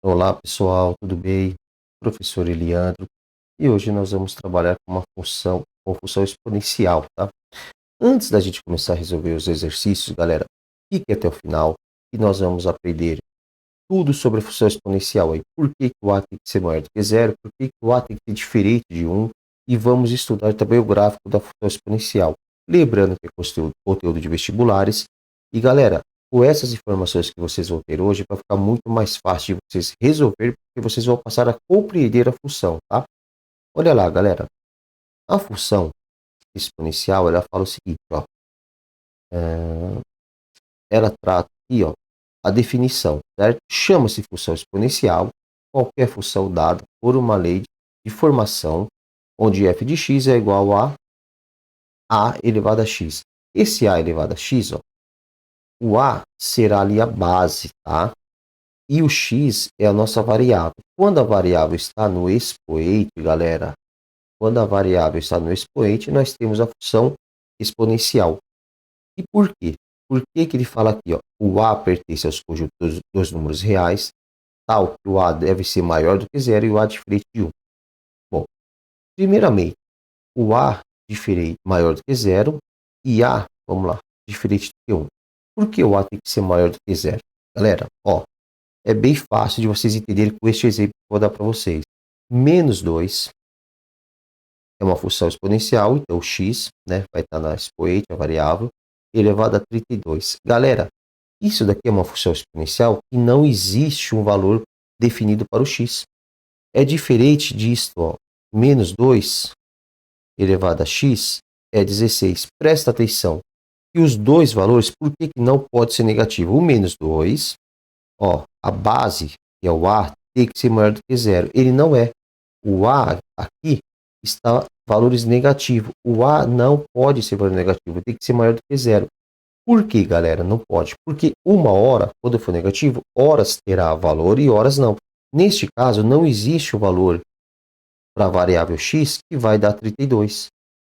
Olá pessoal, tudo bem? Professor Eliandro, e hoje nós vamos trabalhar com função exponencial, tá? Antes da gente começar a resolver os exercícios, galera, fique até o final e nós vamos aprender tudo sobre a função exponencial aí. Por que que o A tem que ser maior do que zero? Por que que o A tem que ser diferente de 1? E vamos estudar também o gráfico da função exponencial. Lembrando que é conteúdo de vestibulares. E galera, com essas informações que vocês vão ter hoje, vai ficar muito mais fácil de vocês resolver, porque vocês vão passar a compreender a função, tá? Olha lá, galera. A função exponencial, ela fala o seguinte, ó. Ela trata aqui, ó, a definição, certo? Chama-se função exponencial qualquer função dada por uma lei de formação, onde f de x é igual a elevado a x. Esse a elevado a x, ó, o a será ali a base, tá? E o x é a nossa variável. Quando a variável está no expoente, galera, quando a variável está no expoente, nós temos a função exponencial. E por quê? Por que que ele fala aqui, ó, o a pertence aos conjuntos dos números reais, tal que o a deve ser maior do que zero e o a diferente de 1. Bom, primeiramente, o a diferente maior do que zero e a, vamos lá, diferente do que 1. Por que o a tem que ser maior do que zero? Galera, ó, é bem fácil de vocês entenderem com este exemplo que eu vou dar para vocês. Menos 2 é uma função exponencial, então o x, né, vai estar na expoente, a variável, elevado a 32. Galera, isso daqui é uma função exponencial e não existe um valor definido para o x. É diferente disto, ó, menos 2 elevado a x é 16. Presta atenção. E os dois valores, por que que não pode ser negativo? O menos 2, ó, a base, que é o a, tem que ser maior do que zero. Ele não é. O a aqui está valores negativos. O a não pode ser valor negativo, tem que ser maior do que zero. Por que, galera? Não pode. Porque uma hora, quando for negativo, horas terá valor e horas não. Neste caso, não existe o valor para a variável x que vai dar 32.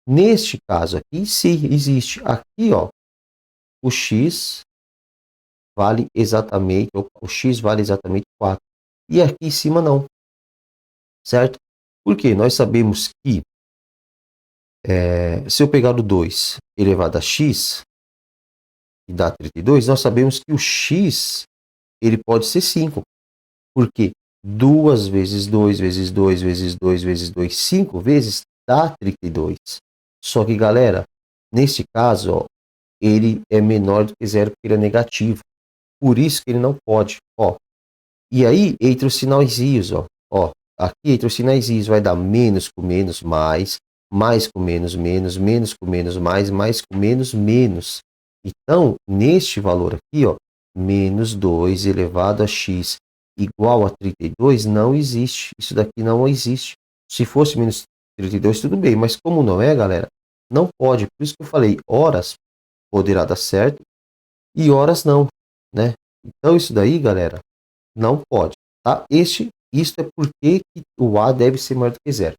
Neste caso aqui, sim, existe. Aqui, ó, o x vale exatamente, o x vale exatamente 4. E aqui em cima não, certo? Porque nós sabemos que se eu pegar o 2 elevado a x, que dá 32, nós sabemos que o x ele pode ser 5. Porque 2 vezes 2 vezes 2 vezes 2 vezes 2, 5 vezes dá 32. Só que, galera, nesse caso, ó, ele é menor do que zero porque ele é negativo. Por isso que ele não pode, ó. E aí, entre os sinaizinhos, ó, aqui entre os sinaizinhos vai dar menos com menos, mais com menos, menos, menos com menos, mais com menos, menos. Então, neste valor aqui, ó, menos 2 elevado a x igual a 32 não existe. Isso daqui não existe. Se fosse menos 32, tudo bem, mas como não é, galera, não pode. Por isso que eu falei, horas poderá dar certo e horas não, né? Então, isso daí, galera, não pode, tá? Isso é porque que o A deve ser maior do que zero.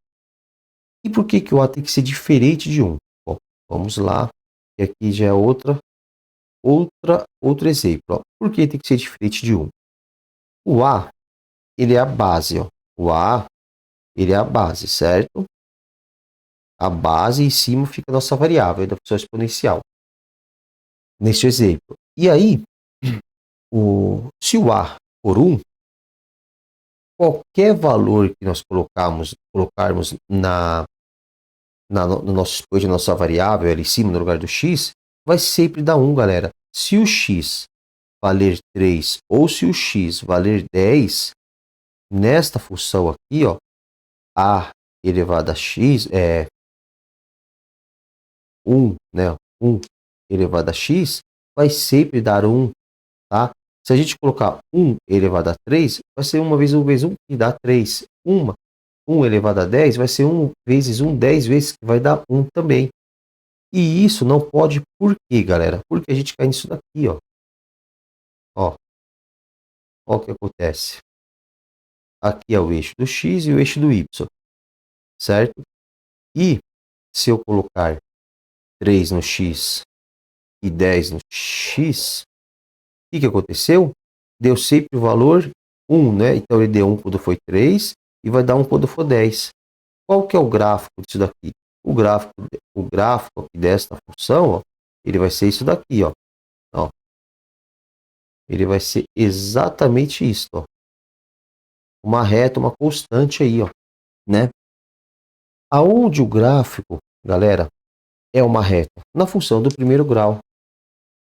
E por que que o A tem que ser diferente de 1? Bom, vamos lá, e aqui já é outro exemplo. Ó. Por que tem que ser diferente de 1? O A, ele é a base, ó. O A, ele é a base, certo? A base em cima fica a nossa variável da função exponencial. Neste exemplo. E aí, se o A for 1, qualquer valor que nós colocarmos no nosso expoente, na nossa variável ali em cima, no lugar do x, vai sempre dar 1, galera. Se o x valer 3 ou se o x valer 10, nesta função aqui, ó, a elevado a x é 1, né? 1 elevado a x vai sempre dar 1, tá? Se a gente colocar 1 elevado a 3, vai ser 1 vezes 1 que dá 3. 1 elevado a 10 vai ser 1 vezes 1, 10 vezes, que vai dar 1 também. E isso não pode, por quê, galera? Porque a gente cai nisso daqui, ó. Ó o que acontece. Aqui é o eixo do x e o eixo do y, certo? E se eu colocar 3 no x e 10 no x, o que aconteceu? Deu sempre o valor 1, né? Então ele deu 1 quando foi 3 e vai dar 1 quando for 10. Qual que é o gráfico disso daqui? O gráfico aqui desta função, ó, ele vai ser isso daqui, ó. Ó. Ele vai ser exatamente isso, ó. Uma reta, uma constante aí, ó, né? Aonde o gráfico, galera, é uma reta? Na função do primeiro grau.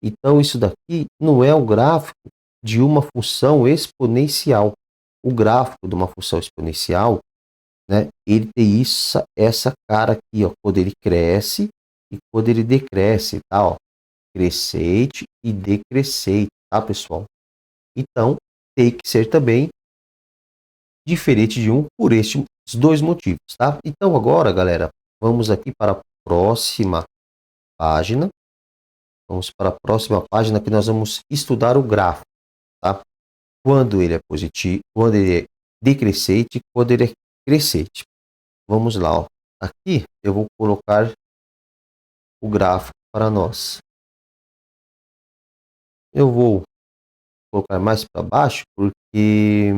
Então isso daqui não é o gráfico de uma função exponencial. O gráfico de uma função exponencial, né, ele tem essa cara aqui, ó, quando ele cresce e quando ele decresce, tá, ó, crescente e decrescente, tá, pessoal? Então, tem que ser também diferente de um por estes dois motivos, tá? Então, agora, galera, vamos aqui para a próxima página. Vamos para a próxima página que nós vamos estudar o gráfico, tá? Quando ele é positivo, quando ele é decrescente, quando ele é crescente. Vamos lá, ó. Aqui eu vou colocar o gráfico para nós. Eu vou colocar mais para baixo porque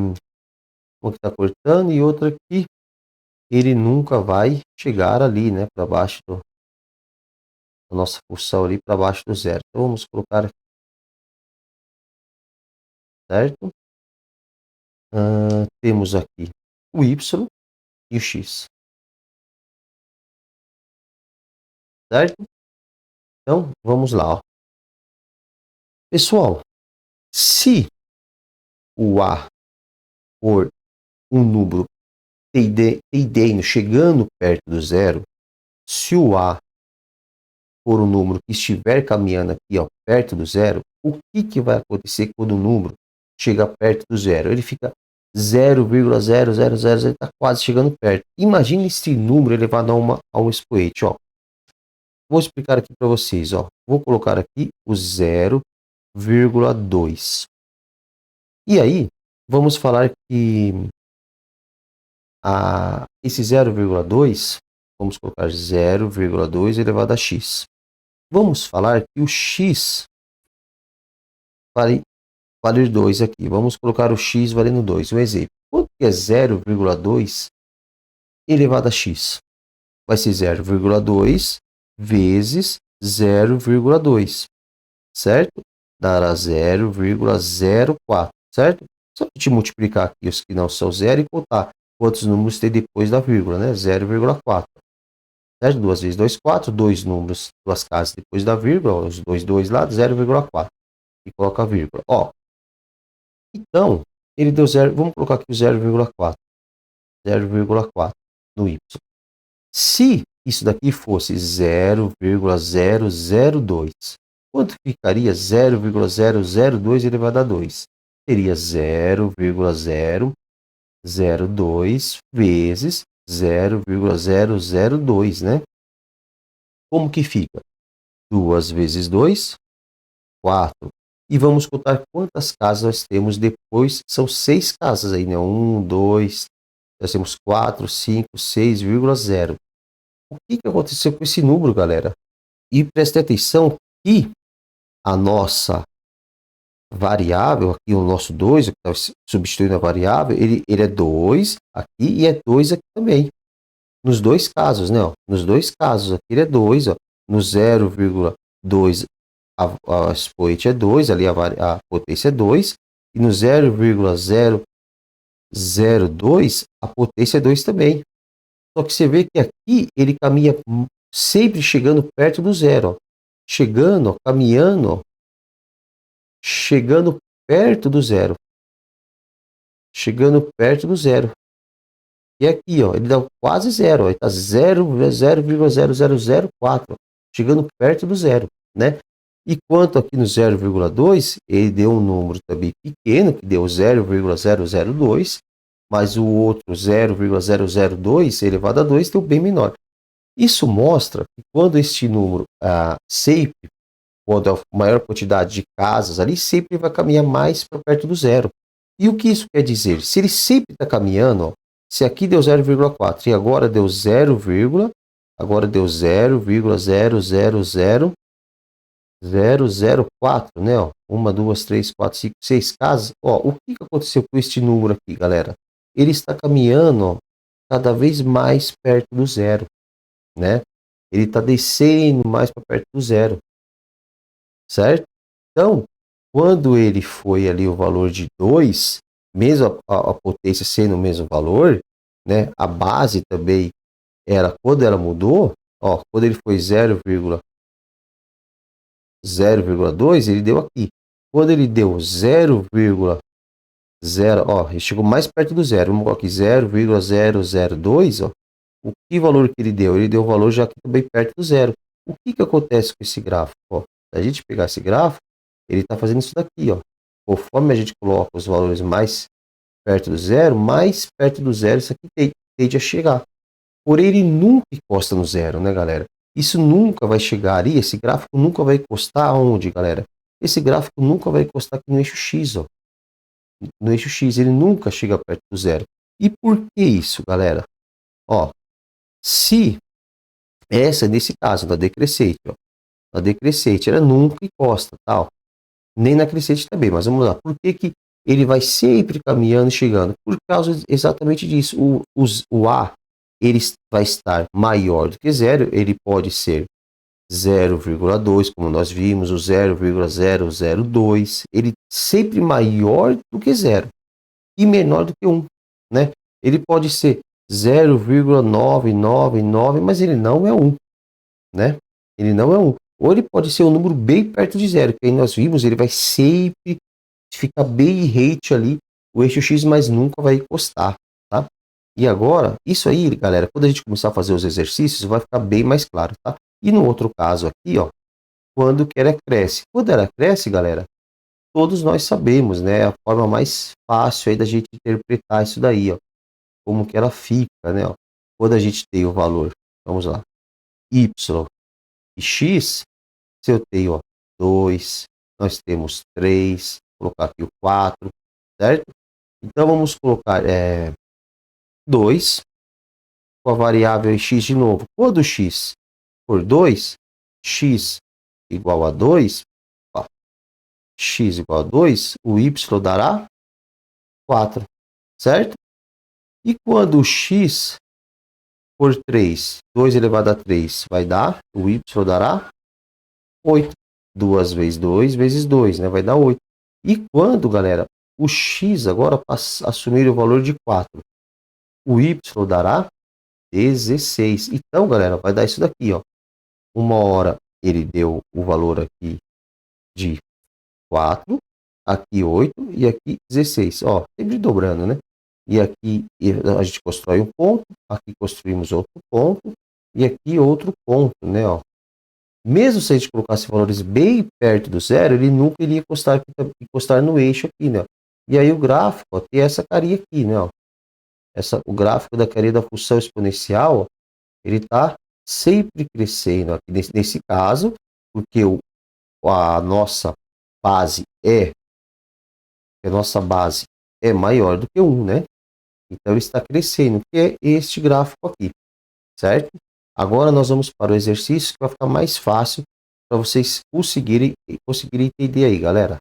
uma que está cortando e outra aqui ele nunca vai chegar ali, né, para baixo da nossa função ali para baixo do zero. Então vamos colocar aqui, certo? Temos aqui o y e o x, certo? Então vamos lá, ó. Pessoal, se o a for um número teideno chegando perto do zero, se o a for um número que estiver caminhando aqui, ó, perto do zero, o que vai acontecer quando o número chega perto do zero? Ele fica 0,0000, ele está quase chegando perto. Imagine esse número elevado a um expoente, ó. Vou explicar aqui para vocês, ó. Vou colocar aqui o 0,2. E aí, vamos falar que esse 0,2, vamos colocar 0,2 elevado a x. Vamos falar que o x vale 2 aqui. Vamos colocar o x valendo 2. Um exemplo. Quanto que é 0,2 elevado a x? Vai ser 0,2 vezes 0,2, certo? Dará 0,04, certo? Só a gente multiplicar aqui os que não são zero e contar quantos números tem depois da vírgula, né? 0,4. Certo? 2 vezes 2, 4. Dois números, duas casas depois da vírgula, os dois lá, 0,4. E coloca a vírgula. Ó, então, ele deu 0, vamos colocar aqui o 0,4. 0,4 no y. Se isso daqui fosse 0,002, quanto ficaria 0,002 elevado a 2? Teria 0,002 vezes 0,002, né? Como que fica? 2 vezes 2, 4. E vamos contar quantas casas nós temos depois. São 6 casas aí, né? 1, 2, nós temos 4, 5, 6,0. O que aconteceu com esse número, galera? E preste atenção que a nossa variável, aqui o nosso 2, que está substituindo a variável, ele é 2 aqui e é 2 aqui também. Nos dois casos, né? Ó, nos dois casos, aqui ele é 2, ó. No 0,2 a expoente é 2, ali a potência é 2, e no 0,002 a potência é 2 também. Só que você vê que aqui ele caminha sempre chegando perto do zero, ó. Chegando, ó, caminhando, ó, chegando perto do zero. Chegando perto do zero. E aqui, ó, ele dá quase zero, ó, ele está 0,0004, chegando perto do zero, né? E quanto aqui no 0,2, ele deu um número também pequeno, que deu 0,002, mas o outro 0,002 elevado a 2 deu bem menor. Isso mostra que quando este número sempre, quando a maior quantidade de casas ali, sempre vai caminhar mais para perto do zero. E o que isso quer dizer? Se ele sempre está caminhando, ó, se aqui deu 0,4 e agora deu 0, agora deu 0,000 004, né? Ó, 1, 2, 3, 4, 5, 6 casas. Ó, o que aconteceu com este número aqui, galera? Ele está caminhando, ó, cada vez mais perto do zero, né? Ele está descendo mais para perto do zero, certo? Então, quando ele foi ali o valor de 2, mesmo a potência sendo o mesmo valor, né? A base também era, quando ela mudou, ó, quando ele foi 0,2, ele deu aqui. Quando ele deu 0,0, ó, ele chegou mais perto do zero. Vamos colocar aqui 0,002, ó. O que valor que ele deu? Ele deu o valor já aqui também perto do zero. O que que acontece com esse gráfico? Ó, se a gente pegar esse gráfico, ele está fazendo isso daqui, ó. Conforme a gente coloca os valores mais perto do zero, mais perto do zero isso aqui tende a chegar. Porém, ele nunca encosta no zero, né, galera? Isso nunca vai chegar ali, esse gráfico nunca vai encostar aonde, galera? Esse gráfico nunca vai encostar aqui no eixo X, ó. No eixo X, ele nunca chega perto do zero. E por que isso, galera? Ó, se essa, nesse caso, da decrescente, ó, a decrescente, ela nunca encosta, tal. Nem na crescente também, mas vamos lá. Por que que ele vai sempre caminhando e chegando? Por causa exatamente disso. O A, ele vai estar maior do que zero, ele pode ser 0,2, como nós vimos, o 0,002, ele sempre maior do que zero e menor do que 1, né? Ele pode ser 0,999, mas ele não é 1, né? Ele não é 1. Ou ele pode ser um número bem perto de zero, que aí nós vimos, ele vai sempre ficar bem rate ali, o eixo X, mas nunca vai encostar, tá? E agora, isso aí, galera, quando a gente começar a fazer os exercícios, vai ficar bem mais claro, tá? E no outro caso aqui, ó, quando que ela cresce. Quando ela cresce, galera, todos nós sabemos, né? A forma mais fácil aí da gente interpretar isso daí, ó. Como que ela fica, né? Ó, quando a gente tem o valor, vamos lá, y e x, se eu tenho, ó, 2, nós temos 3, vou colocar aqui o 4, certo? Então vamos colocar 2 com a variável x de novo. Quando x for 2, x igual a 2, ó, x igual a 2, o y dará 4, certo? E quando o x for 3, 2 elevado a 3 vai dar, o y dará 8. 2 vezes 2 vezes 2, né? Vai dar 8. E quando, galera, o x agora assumir o valor de 4, o y dará 16. Então, galera, vai dar isso daqui, ó. Uma hora ele deu o valor aqui de 4, aqui 8 e aqui 16. Ó, sempre dobrando, né? E aqui a gente constrói um ponto, aqui construímos outro ponto e aqui outro ponto, né? Ó. Mesmo se a gente colocasse valores bem perto do zero, ele nunca iria encostar no eixo aqui, né? E aí o gráfico, ó, tem essa carinha aqui, né? Ó. O gráfico da carinha da função exponencial, ó, ele está sempre crescendo aqui nesse caso, porque a nossa base é maior do que 1, né? Então ele está crescendo, que é este gráfico aqui, certo? Agora nós vamos para o exercício que vai ficar mais fácil para vocês conseguirem entender aí, galera.